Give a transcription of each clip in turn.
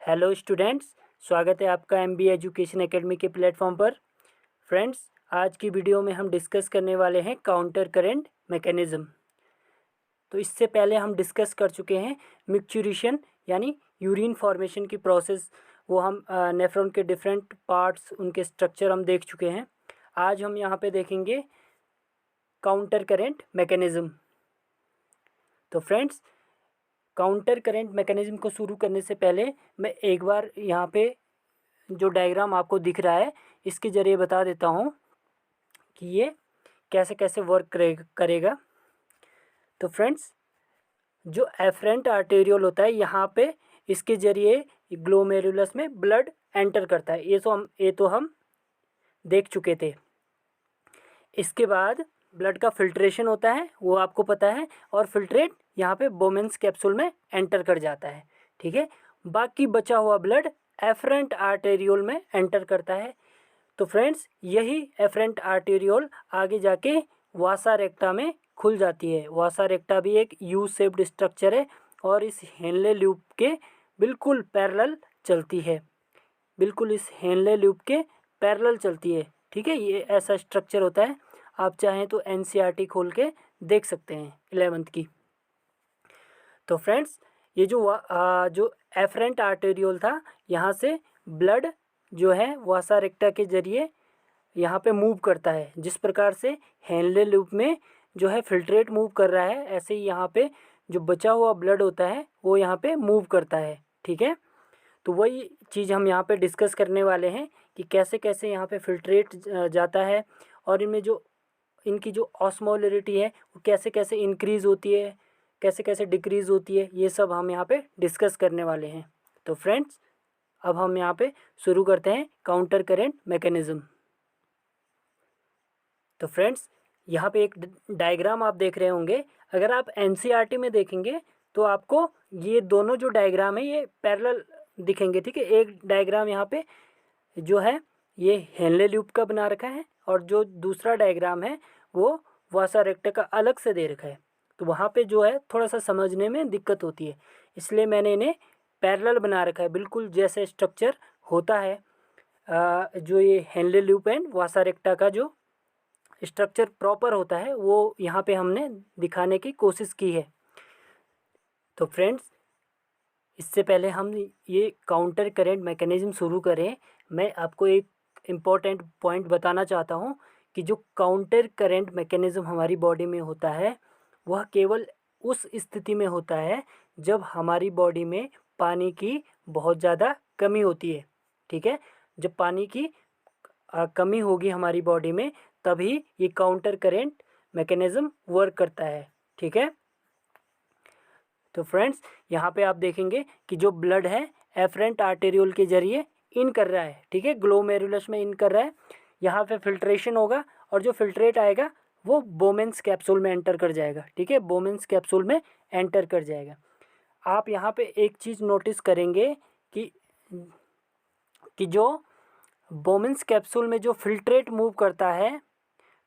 Hello students, स्वागत है आपका एमबी एजुकेशन एकेडमी के प्लेटफॉर्म पर। फ्रेंड्स, आज की वीडियो में हम डिस्कस करने वाले हैं काउंटर करंट मैकेनिज़्म। तो इससे पहले हम डिस्कस कर चुके हैं मिक्चुरेशन यानी यूरिन फॉर्मेशन की प्रोसेस। वो हम नेफ्रॉन के डिफरेंट पार्ट्स, उनके स्ट्रक्चर हम देख चुके हैं। आज हम यहाँ पे देखेंगे काउंटर करंट मैकेनिज़्म। तो फ्रेंड्स, काउंटर करंट मैकेनिज़्म को शुरू करने से पहले मैं एक बार यहाँ पे जो डायग्राम आपको दिख रहा है इसके ज़रिए बता देता हूँ कि ये कैसे कैसे वर्क करेगा। तो फ्रेंड्स, जो एफरेंट आर्टेरियोल होता है यहाँ पे इसके ज़रिए ग्लोमेरुलस में ब्लड एंटर करता है। ये तो हम देख चुके थे। इसके बाद ब्लड का फिल्ट्रेशन होता है, वो आपको पता है, और फिल्ट्रेट यहाँ पे बोमेन्स कैप्सूल में एंटर कर जाता है। ठीक है, बाकी बचा हुआ ब्लड एफरेंट आर्टेरियोल में एंटर करता है। तो फ्रेंड्स, यही एफरेंट आर्टेरियोल आगे जाके वासा रेक्टा में खुल जाती है। वासा रेक्टा भी एक यू शेप्ड स्ट्रक्चर है और इस हेनले लूप के बिल्कुल पैरेलल चलती है। बिल्कुल इस हेनले लूप के पैरेलल चलती है। ठीक है, ये ऐसा स्ट्रक्चर होता है। आप चाहें तो एनसीईआरटी खोल के देख सकते हैं 11th की। तो फ्रेंड्स, ये जो एफरेंट आर्टेरियोल था, यहाँ से ब्लड जो है वासा रेक्टा के जरिए यहाँ पे मूव करता है। जिस प्रकार से हेनले लूप में जो है फिल्ट्रेट मूव कर रहा है, ऐसे ही यहाँ पे जो बचा हुआ ब्लड होता है वो यहाँ पे मूव करता है। ठीक है, तो वही चीज़ हम यहाँ पे डिस्कस करने वाले हैं कि कैसे कैसे यहाँ पे फिल्ट्रेट जाता है और इनमें जो इनकी जो ऑस्मोलरिटी है वो कैसे कैसे इंक्रीज़ होती है, कैसे कैसे डिक्रीज़ होती है, ये सब हम यहाँ पे डिस्कस करने वाले हैं। तो फ्रेंड्स, अब हम यहाँ पे शुरू करते हैं काउंटर करंट मैकेनिज़्म। तो फ्रेंड्स, यहाँ पे एक डायग्राम आप देख रहे होंगे। अगर आप एनसीईआरटी में देखेंगे तो आपको ये दोनों जो डायग्राम है ये पैरेलल दिखेंगे। ठीक है, एक डायग्राम यहाँ पे जो है ये हेनले लूप का बना रखा है और जो दूसरा डायग्राम है वो वासा रेक्टा का अलग से दे रखा है। तो वहाँ पे जो है थोड़ा सा समझने में दिक्कत होती है, इसलिए मैंने इन्हें पैरेलल बना रखा है। बिल्कुल जैसे स्ट्रक्चर होता है जो ये हेनले लूप एंड वासा रेक्टा का जो स्ट्रक्चर प्रॉपर होता है वो यहाँ पे हमने दिखाने की कोशिश की है। तो फ्रेंड्स, इससे पहले हम ये काउंटर करंट मैकेनिज़्म शुरू करें, मैं आपको एक इम्पॉर्टेंट पॉइंट बताना चाहता हूँ कि जो काउंटर करंट मैकेनिज़्म हमारी बॉडी में होता है वह केवल उस स्थिति में होता है जब हमारी बॉडी में पानी की बहुत ज़्यादा कमी होती है। ठीक है, जब पानी की कमी होगी हमारी बॉडी में तभी ये काउंटर करंट मैकेनिज़्म वर्क करता है। ठीक है, तो फ्रेंड्स, यहाँ पे आप देखेंगे कि जो ब्लड है एफरेंट आर्टेरियोल के जरिए इन कर रहा है। ठीक है, ग्लोमेरुलस में इन कर रहा है। यहाँ पे फिल्ट्रेशन होगा और जो फिल्ट्रेट आएगा वो बोमेन्स कैप्सूल में एंटर कर जाएगा। ठीक है, बोमेन्स कैप्सूल में एंटर कर जाएगा। आप यहाँ पे एक चीज़ नोटिस करेंगे कि जो बोमेन्स कैप्सूल में जो फिल्ट्रेट मूव करता है,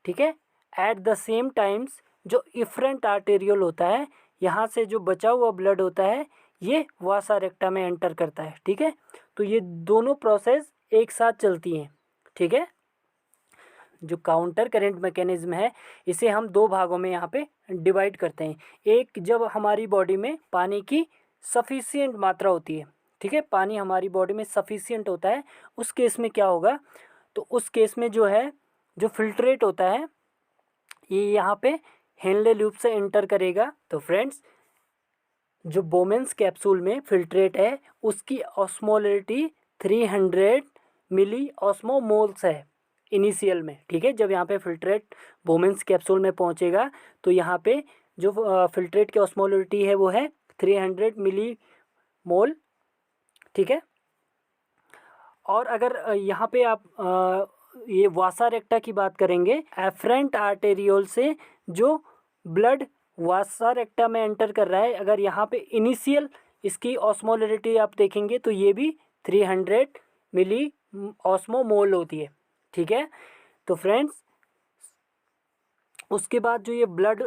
ठीक है, एट द सेम टाइम्स जो इफरेंट आर्टेरियोल होता है, यहाँ से जो बचा हुआ ब्लड होता है ये वासा रेक्टा में एंटर करता है। ठीक है, तो ये दोनों प्रोसेस एक साथ चलती हैं। ठीक है, जो काउंटर करंट मैकेनिज्म है इसे हम दो भागों में यहाँ पे डिवाइड करते हैं। एक, जब हमारी बॉडी में पानी की सफिशिएंट मात्रा होती है। ठीक है, पानी हमारी बॉडी में सफिशिएंट होता है, उस केस में क्या होगा, तो उस केस में जो है जो फिल्ट्रेट होता है ये यहाँ पे हेनले लूप से एंटर करेगा। तो फ्रेंड्स, जो बोमेन्स कैप्सूल में फिल्ट्रेट है उसकी ऑस्मोलरिटी 300 मिली ऑस्मोमोल्स है इनिशियल में। ठीक है, जब यहाँ पे फिल्ट्रेट बोमेन्स कैप्सूल में पहुँचेगा तो यहाँ पे जो फिल्ट्रेट की ऑस्मोलरिटी है वो है 300 मिली मोल। ठीक है, और अगर यहाँ पे आप ये वासा रेक्टा की बात करेंगे, एफरेंट आर्टेरियोल से जो ब्लड वासा रेक्टा में एंटर कर रहा है, अगर यहाँ पे इनिशियल इसकी ऑस्मोलरिटी आप देखेंगे तो ये भी 300 मिली ऑस्मोमोल होती है। ठीक है, तो फ्रेंड्स, उसके बाद जो ये ब्लड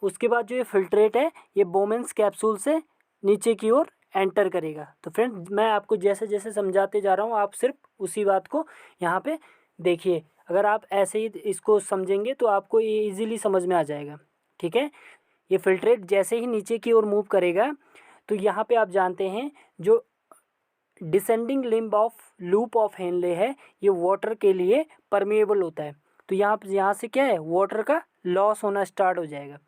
उसके बाद जो ये फिल्ट्रेट है ये बोमेन्स कैप्सूल से नीचे की ओर एंटर करेगा। तो फ्रेंड्स मैं आपको जैसे जैसे समझाते जा रहा हूँ आप सिर्फ उसी बात को यहाँ पे देखिए। अगर आप ऐसे ही इसको समझेंगे तो आपको ये इजीली समझ में आ जाएगा। ठीक है, ये फिल्ट्रेट जैसे ही नीचे की ओर मूव करेगा तो यहाँ पे आप जानते हैं जो descending limb of loop of Henle है ये वाटर के लिए परमेएबल होता है। तो यहाँ से क्या है, वाटर का लॉस होना स्टार्ट हो जाएगा।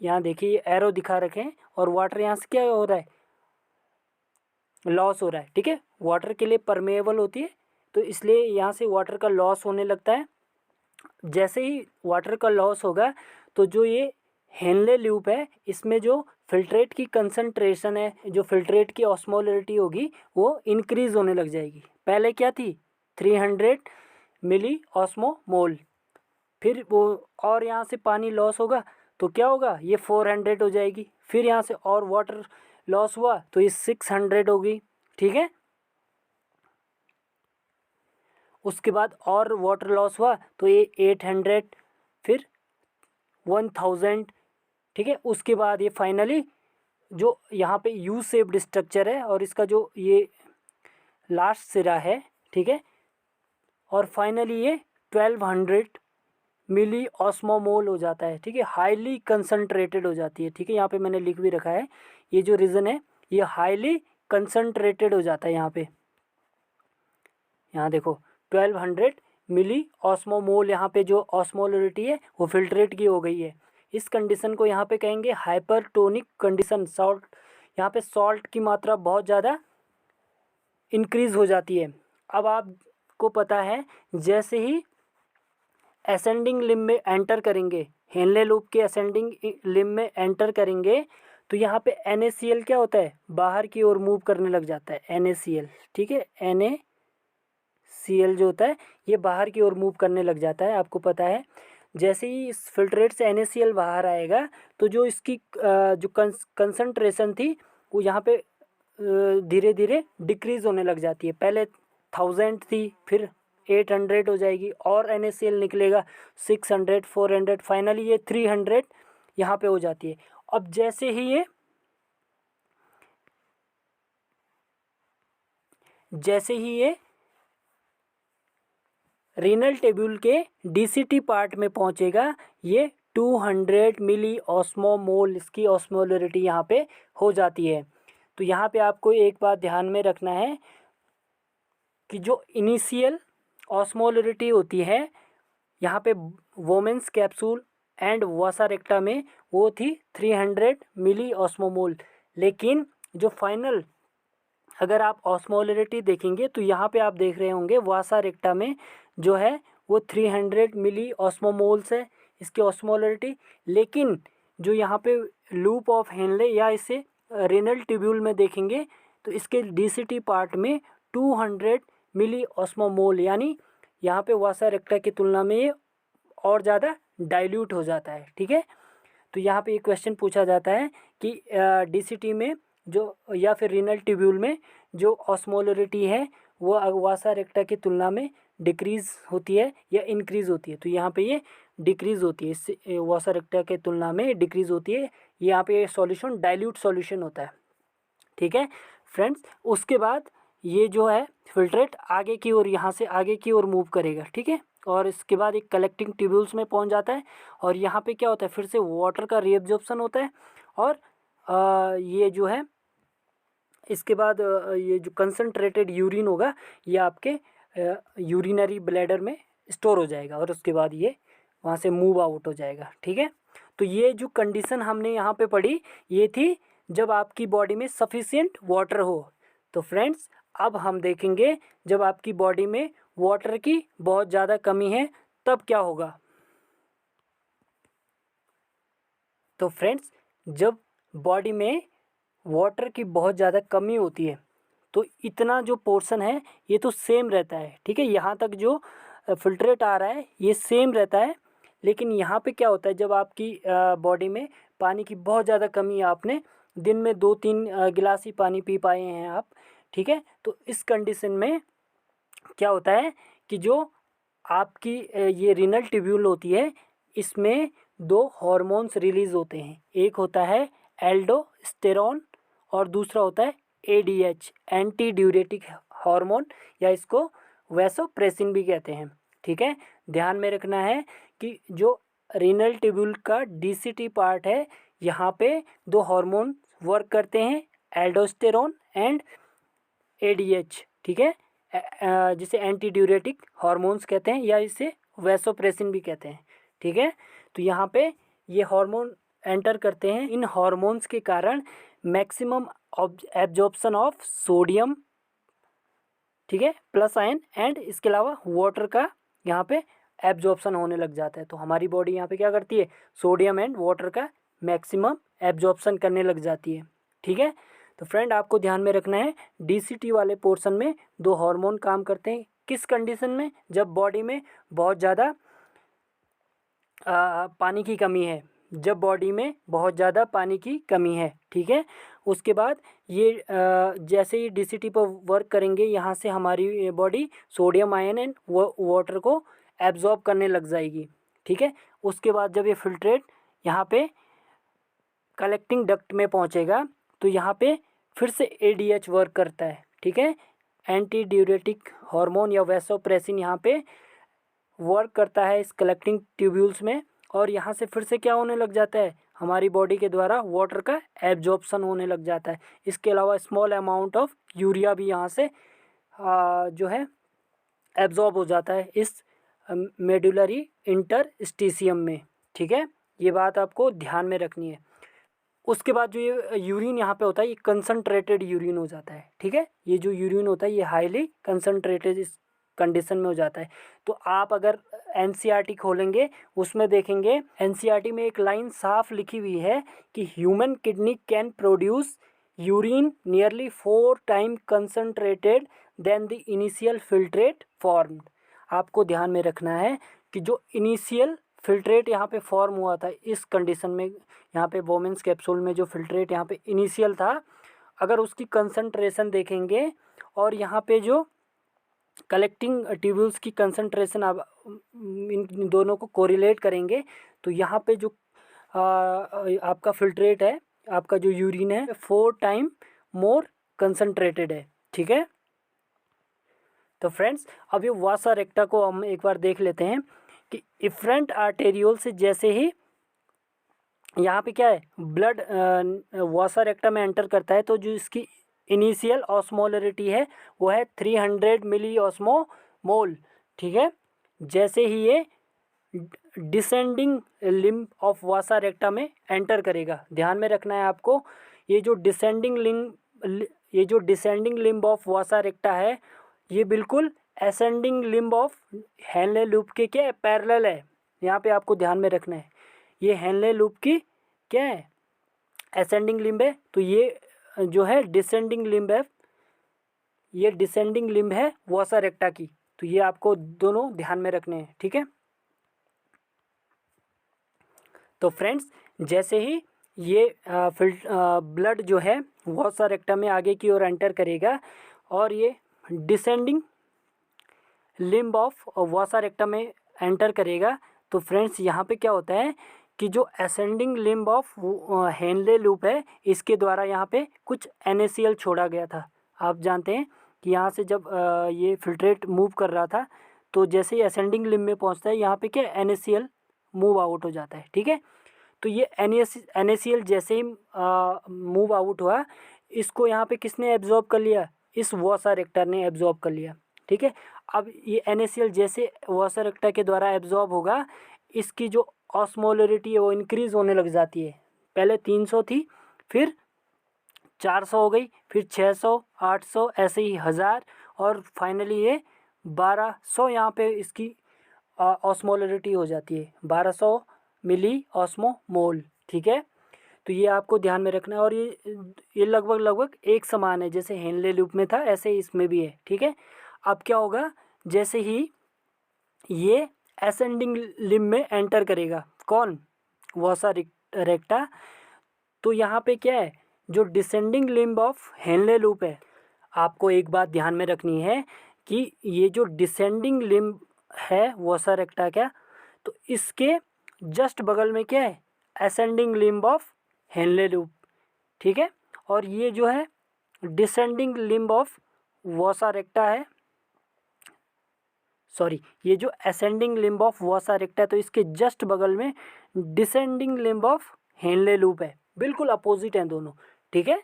यहाँ देखिए ये एरो दिखा रखे हैं और वाटर यहाँ से क्या हो रहा है, लॉस हो रहा है। ठीक है, वाटर के लिए परमेएबल होती है तो इसलिए यहाँ से वाटर का लॉस होने लगता है। जैसे ही वाटर का लॉस होगा तो जो ये हेनले लूप है इसमें जो फिल्ट्रेट की कंसंट्रेशन है, जो फिल्ट्रेट की ऑस्मोलरिटी होगी वो इंक्रीज़ होने लग जाएगी। पहले क्या थी 300 मिली ऑस्मोमोल, फिर वो और यहाँ से पानी लॉस होगा तो क्या होगा, ये 400 हो जाएगी। फिर यहाँ से और वाटर लॉस हुआ तो ये 600 होगी। ठीक है, उसके बाद और वाटर लॉस हुआ तो ये 800, फिर 1000। ठीक है, उसके बाद ये फाइनली जो यहाँ पे यू शेप्ड स्ट्रक्चर है और इसका जो ये लास्ट सिरा है, ठीक है, और फाइनली ये 1200 मिली ऑस्मोमोल हो जाता है। ठीक है, हाईली कंसंट्रेटेड हो जाती है। ठीक है, यहाँ पे मैंने लिख भी रखा है, ये जो रीजन है ये हाईली कंसंट्रेटेड हो जाता है। यहाँ पे यहाँ देखो 1200 मिली ऑस्मोमोल, यहाँ पे जो ऑस्मोलरिटी है वो फिल्ट्रेट की हो गई है। इस कंडीशन को यहाँ पे कहेंगे हाइपरटोनिक कंडीशन। सॉल्ट, यहाँ पे सॉल्ट की मात्रा बहुत ज़्यादा इंक्रीज़ हो जाती है। अब आपको पता है जैसे ही असेंडिंग लिम्ब में एंटर करेंगे, हेनले लूप के असेंडिंग लिम्ब में एंटर करेंगे तो यहाँ पे NaCl क्या होता है, बाहर की ओर मूव करने लग जाता है NaCl। ठीक है, NaCl जो होता है ये बाहर की ओर मूव करने लग जाता है। आपको पता है जैसे ही इस फिल्ट्रेट से NaCl बाहर आएगा तो जो इसकी जो कंसंट्रेशन थी वो यहाँ पे धीरे धीरे डिक्रीज़ होने लग जाती है। पहले 1000 थी, फिर 800 हो जाएगी और NaCl निकलेगा 600, 400, फाइनली ये 300 यहाँ पे हो जाती है। अब जैसे ही ये रीनल टेब्यूल के DCT पार्ट में पहुंचेगा, ये 200 मिली ऑस्मोमोल इसकी ऑस्मोलरिटी यहाँ पे हो जाती है। तो यहाँ पे आपको एक बात ध्यान में रखना है कि जो इनिशियल ऑस्मोलरिटी होती है यहाँ पे women's capsule and vasa recta में वो थी 300 मिली ऑस्मोमोल, लेकिन जो फाइनल अगर आप ऑस्मोलरिटी देखेंगे तो यहाँ पे आप देख रहे होंगे वासा रेक्टा में जो है वो 300 मिली ऑस्मोमोल्स है इसकी ऑस्मोलरिटी। लेकिन जो यहाँ पे लूप ऑफ हेनले या इसे रेनल ट्यूब्यूल में देखेंगे तो इसके DCT पार्ट में 200 मिली ऑस्मोमोल, यानी यहाँ पे वासा रेक्टा की तुलना में ये और ज़्यादा डाइल्यूट हो जाता है। ठीक है, तो यहाँ पे एक क्वेश्चन पूछा जाता है कि DCT में जो या फिर रीनल ट्यूब्यूल में जो ऑस्मोलरिटी है वो वासा रेक्टा की तुलना में डिक्रीज़ होती है या इंक्रीज़ होती है। तो यहाँ पे ये डिक्रीज़ होती है, इससे वासा रेक्टा के तुलना में डिक्रीज़ होती है। यहाँ पे सॉल्यूशन डाइल्यूट सॉल्यूशन होता है। ठीक है फ्रेंड्स, उसके बाद ये जो है फिल्ट्रेट आगे की ओर, यहाँ से आगे की ओर मूव करेगा। ठीक है, और इसके बाद एक कलेक्टिंग ट्यूब्यूल्स में पहुँच जाता है और यहाँ पे क्या होता है, फिर से वाटर का रीअब्जॉर्प्शन होता है और ये जो है इसके बाद ये जो कंसंट्रेटेड यूरिन होगा ये आपके यूरिनरी ब्लैडर में स्टोर हो जाएगा और उसके बाद ये वहाँ से मूव आउट हो जाएगा। ठीक है, तो ये जो कंडीशन हमने यहाँ पे पढ़ी ये थी जब आपकी बॉडी में सफिशिएंट वाटर हो। तो फ्रेंड्स अब हम देखेंगे जब आपकी बॉडी में वाटर की बहुत ज़्यादा कमी है तब क्या होगा। तो फ्रेंड्स जब बॉडी में वाटर की बहुत ज़्यादा कमी होती है तो इतना जो पोर्शन है ये तो सेम रहता है। ठीक है, यहाँ तक जो फिल्ट्रेट आ रहा है ये सेम रहता है, लेकिन यहाँ पे क्या होता है जब आपकी बॉडी में पानी की बहुत ज़्यादा कमी है, आपने दिन में 2-3 गिलास ही पानी पी पाए हैं आप। ठीक है, तो इस कंडीशन में क्या होता है कि जो आपकी ये रीनल ट्यूब्यूल होती है इसमें 2 हार्मोन्स रिलीज़ होते हैं, एक होता है एल्डोस्टेरोन और दूसरा होता है ADH एंटी ड्यूरेटिक हार्मोन, या इसको वैसोप्रेसिन भी कहते हैं। ठीक है, ध्यान में रखना है कि जो रीनल ट्यूब्यूल का DCT पार्ट है, यहाँ पे दो हार्मोन वर्क करते हैं, एल्डोस्टेरोन एंड ADH। ठीक है, जिसे एंटी ड्यूरेटिक हार्मोन्स कहते हैं या इसे वैसोप्रेसिन भी कहते हैं। ठीक है, तो यहाँ पे ये हार्मोन एंटर करते हैं। इन हार्मोन्स के कारण मैक्सिमम एब्जॉर्प्शन ऑफ सोडियम, ठीक है, प्लस आयन एंड इसके अलावा वाटर का यहाँ पे एब्जॉर्प्शन होने लग जाता है। तो हमारी बॉडी यहाँ पे क्या करती है, सोडियम एंड वाटर का मैक्सिमम एब्जॉर्प्शन करने लग जाती है। ठीक है, तो फ्रेंड आपको ध्यान में रखना है, DCT वाले पोर्शन में दो हार्मोन काम करते हैं। किस कंडीशन में, जब बॉडी में बहुत ज़्यादा पानी की कमी है, जब बॉडी में बहुत ज़्यादा पानी की कमी है। ठीक है, उसके बाद ये जैसे ही DCT पर वर्क करेंगे, यहाँ से हमारी body sodium ion and water को एब्जॉर्ब करने लग जाएगी। ठीक है, उसके बाद जब ये फिल्ट्रेट यहाँ पे कलेक्टिंग डक्ट में पहुँचेगा, तो यहाँ पे फिर से ADH वर्क करता है। ठीक है, एंटी ड्यूरेटिक हार्मोन या वैसोप्रेसिन यहाँ पे वर्क करता है इस कलेक्टिंग ट्यूब्यूल्स में, और यहाँ से फिर से क्या होने लग जाता है, हमारी बॉडी के द्वारा वाटर का एब्जॉर्प्शन होने लग जाता है। इसके अलावा स्मॉल अमाउंट ऑफ यूरिया भी यहाँ से जो है एब्जॉर्ब हो जाता है इस मेडुलरी इंटरस्टिशियम में। ठीक है, ये बात आपको ध्यान में रखनी है। उसके बाद जो ये यूरिन यहाँ पे होता है, ये कंसनट्रेटेड यूरिन हो जाता है। ठीक है, ये जो यूरिन होता है ये हाईली कंसनट्रेटेड इस कंडीशन में हो जाता है। तो आप अगर NCERT खोलेंगे, उसमें देखेंगे NCERT में एक लाइन साफ लिखी हुई है कि human kidney can produce urine nearly 4 time concentrated than the initial filtrate formed. आपको ध्यान में रखना है कि जो इनिशियल फिल्ट्रेट यहाँ पे फॉर्म हुआ था इस कंडीशन में, यहाँ पे वोमेंस कैप्सूल में जो फिल्ट्रेट यहाँ पे इनिशियल था, अगर उसकी कंसंट्रेशन देखेंगे और यहाँ पे जो कलेक्टिंग ट्यूब्यूल्स की कंसंट्रेशन आप इन दोनों को कोरिलेट करेंगे, तो यहाँ पे जो आपका फिल्ट्रेट है, आपका जो यूरिन है, 4 टाइम मोर कंसंट्रेटेड है। ठीक है, तो फ्रेंड्स अब ये वासा रेक्टा को हम एक बार देख लेते हैं कि इफ्रेंट आर्टेरियोल से जैसे ही यहाँ पे क्या है, ब्लड वासा रेक्टा में एंटर करता है, तो जो इसकी इनिशियल ऑस्मोलरिटी है वो है 300 मिली ऑस्मोमोल। ठीक है, जैसे ही ये descending limb of Vasa recta में एंटर करेगा, ध्यान में रखना है आपको, ये जो डिसेंडिंग लिम्ब ऑफ वासा रेक्टा है, ये बिल्कुल ascending limb of Henle loop के क्या है, पैरेलल है। यहाँ पे आपको ध्यान में रखना है, ये हेनले लूप की क्या है, असेंडिंग लिम्ब है, तो ये जो है डिसेंडिंग लिम्ब है, ये डिसेंडिंग लिम्ब है वासा रेक्टा की। तो ये आपको दोनों ध्यान में रखने हैं। ठीक है, तो फ्रेंड्स जैसे ही ये ब्लड जो है वासा रेक्टा में आगे की ओर एंटर करेगा और ये descending limb of Vasa recta में एंटर करेगा, तो फ्रेंड्स यहाँ पे क्या होता है कि जो ascending limb of Henle loop है, इसके द्वारा यहाँ पे कुछ NaCl छोड़ा गया था। आप जानते हैं कि यहाँ से जब ये फिल्ट्रेट मूव कर रहा था, तो जैसे ही असेंडिंग लिम्ब में पहुँचता है, यहाँ पे क्या NaCl मूव आउट हो जाता है। ठीक है, तो ये NaCl जैसे ही मूव आउट हुआ, इसको यहाँ पे किसने एब्जॉर्ब कर लिया, इस वासा रेक्टा ने एब्जॉर्ब कर लिया। ठीक है, अब ये NaCl जैसे वासा रेक्टा के द्वारा एब्जॉर्ब होगा, इसकी जो ऑस्मोलरिटी है वो इंक्रीज़ होने लग जाती है। पहले 300 थी, फिर 400 हो गई, फिर 600, 800, ऐसे ही 1000, और फाइनली ये 1200 यहाँ पे इसकी ऑस्मोलरिटी हो जाती है, 1200 मिली ऑस्मोमोल। ठीक है, तो ये आपको ध्यान में रखना है, और ये लगभग एक समान है, जैसे हेनले लूप में था ऐसे ही इसमें भी है। ठीक है, अब क्या होगा, जैसे ही ये असेंडिंग लिम्ब में एंटर करेगा, कौन, वासा रेक्टा, तो यहाँ पे क्या है, जो descending limb of Henle loop है, आपको एक बात ध्यान में रखनी है कि ये जो डिसेंडिंग लिम्ब है वासा रेक्टा का, तो इसके जस्ट बगल में क्या है, ascending limb of Henle loop. ठीक है, और ये जो है डिसेंडिंग लिम्ब ऑफ वसा रेक्टा है, सॉरी ये जो असेंडिंग लिम्ब ऑफ वसा रेक्टा है तो इसके जस्ट बगल में descending limb of Henle loop है, बिल्कुल अपोजिट हैं दोनों, ठीक है।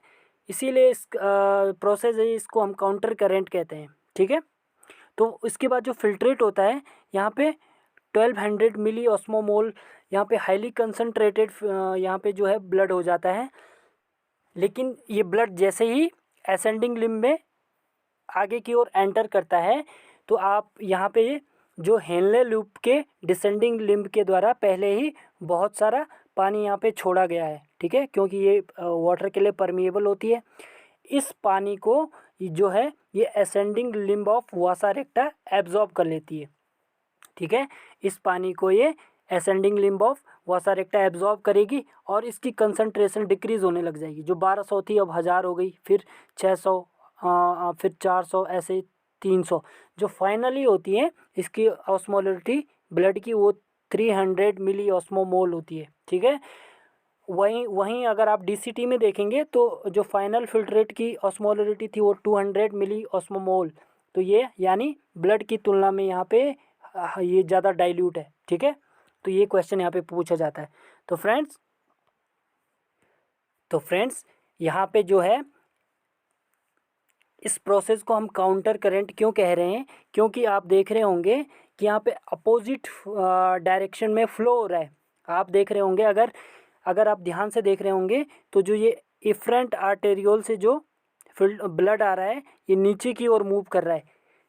इसीलिए इस प्रोसेस है, इसको हम काउंटर करेंट कहते हैं, ठीक है। तो इसके बाद जो फिल्ट्रेट होता है यहाँ पे 1200 मिली ऑस्मोमोल यहाँ पे हाईली कंसनट्रेटेड यहाँ पे जो है ब्लड हो जाता है। लेकिन ये ब्लड जैसे ही असेंडिंग लिम्ब में आगे की ओर एंटर करता है तो आप यहाँ पे जो हेनले लूप के डिसेंडिंग लिम्ब के द्वारा पहले ही बहुत सारा पानी यहाँ पे छोड़ा गया है, ठीक है, क्योंकि ये वाटर के लिए परमिएबल होती है। इस पानी को जो है ये ascending limb of Vasa रेक्टा absorb कर लेती है, ठीक है। इस पानी को ये ascending limb of Vasa रेक्टा absorb करेगी और इसकी कंसंट्रेशन डिक्रीज होने लग जाएगी। जो 1200 थी अब 1000 हो गई, फिर 600, फिर 400, ऐसे 300। जो फाइनली होती है इसकी ऑस्मोलरिटी ब्लड की वो 300 मिली ऑस्मोमोल होती है, ठीक है। वहीं वहीं अगर आप डीसीटी में देखेंगे तो जो फाइनल फिल्ट्रेट की ऑस्मोलरिटी थी वो 200 मिली ऑस्मोमोल। तो ये यानी ब्लड की तुलना में यहाँ पे ये ज़्यादा डाइल्यूट है, ठीक है। तो ये क्वेश्चन यहाँ पे पूछा जाता है। तो फ्रेंड्स यहाँ पे जो है इस प्रोसेस को हम काउंटर करंट क्यों कह रहे हैं, क्योंकि आप देख रहे होंगे कि यहाँ पे अपोजिट डायरेक्शन में फ्लो हो रहा है। आप देख रहे होंगे, अगर आप ध्यान से देख रहे होंगे तो जो ये इफरेंट आर्टेरियोल से जो ब्लड आ रहा है ये नीचे की ओर मूव कर रहा है,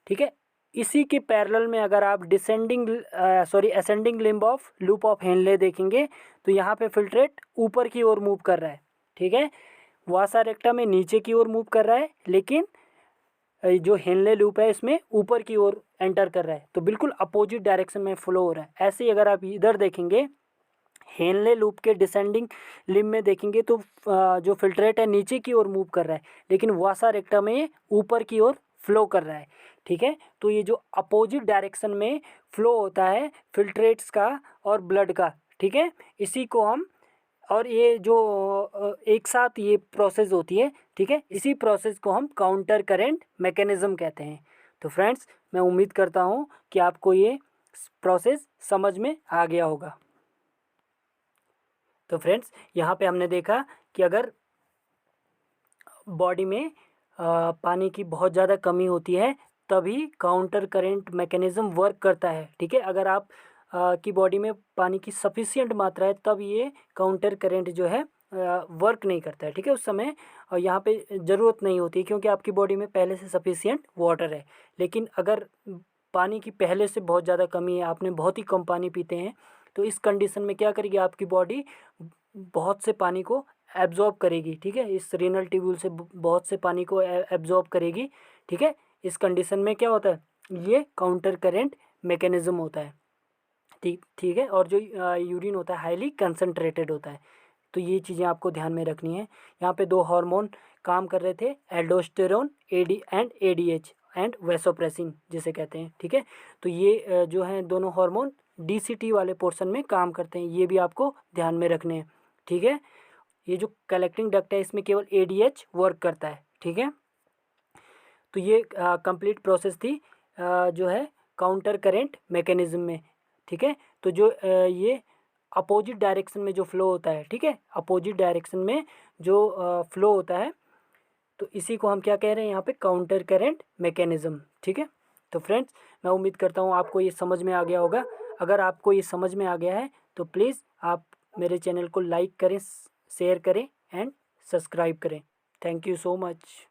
ठीक है। इसी के पैरेलल में अगर आप ascending limb of loop of Henle देखेंगे तो यहाँ पे फिल्ट्रेट ऊपर की ओर मूव कर रहा है, ठीक है। वासा रेक्टा में नीचे की ओर मूव कर रहा है, लेकिन जो हेनले लूप है इसमें ऊपर की ओर एंटर कर रहा है, तो बिल्कुल अपोजिट डायरेक्शन में फ्लो हो रहा है। ऐसे ही अगर आप इधर देखेंगे हेनले लूप के डिसेंडिंग लिम्ब में देखेंगे तो जो फिल्ट्रेट है नीचे की ओर मूव कर रहा है, लेकिन वासा रेक्टा में ये ऊपर की ओर फ्लो कर रहा है, ठीक है। तो ये जो अपोजिट डायरेक्शन में फ्लो होता है फिल्ट्रेट्स का और ब्लड का, ठीक है, इसी को हम, और ये जो एक साथ ये प्रोसेस होती है, ठीक है, इसी प्रोसेस को हम काउंटर करेंट मैकेनिज्म कहते हैं। तो फ्रेंड्स मैं उम्मीद करता हूँ कि आपको ये प्रोसेस समझ में आ गया होगा। तो फ्रेंड्स यहाँ पे हमने देखा कि अगर बॉडी में पानी की बहुत ज़्यादा कमी होती है तभी काउंटर करेंट मैकेनिज़्म वर्क करता है, ठीक है। अगर आप की बॉडी में पानी की सफिशिएंट मात्रा है तब ये काउंटर करेंट जो है वर्क नहीं करता है, ठीक है। उस समय यहाँ पे ज़रूरत नहीं होती क्योंकि आपकी बॉडी में पहले से सफिशिएंट वाटर है। लेकिन अगर पानी की पहले से बहुत ज़्यादा कमी है, आपने बहुत ही कम पानी पीते हैं, तो इस कंडीशन में क्या करेगी आपकी बॉडी बहुत से पानी को एब्जॉर्ब करेगी, ठीक है। इस रीनल ट्यूब्यूल से बहुत से पानी को एब्जॉर्ब करेगी, ठीक है। इस कंडीशन में क्या होता है, ये काउंटर करेंट मैकेनिज्म होता है, ठीक है। और जो यूरिन होता है हाईली कंसनट्रेटेड होता है। तो ये चीज़ें आपको ध्यान में रखनी है। यहाँ पे 2 हार्मोन काम कर रहे थे, एल्डोस्टेरोन एडीएच एंड वैसोप्रेसिन जिसे कहते हैं, ठीक है। तो ये जो हैं दोनों हार्मोन डीसीटी वाले पोर्शन में काम करते हैं, ये भी आपको ध्यान में रखने हैं, ठीक है। ये जो कलेक्टिंग डक्ट है इसमें केवल एडीएच वर्क करता है, ठीक है। तो ये कंप्लीट प्रोसेस थी जो है काउंटर करेंट मैकेनिज्म में, ठीक है। तो जो ये अपोजिट डायरेक्शन में जो फ्लो होता है, ठीक है, अपोजिट डायरेक्शन में जो फ्लो होता है, तो इसी को हम क्या कह रहे हैं यहाँ पे, काउंटर करेंट मैकेनिज्म, ठीक है। तो फ्रेंड्स मैं उम्मीद करता हूँ आपको ये समझ में आ गया होगा। अगर आपको ये समझ में आ गया है तो प्लीज़ आप मेरे चैनल को लाइक करें, शेयर करें एंड सब्सक्राइब करें। Thank you so much.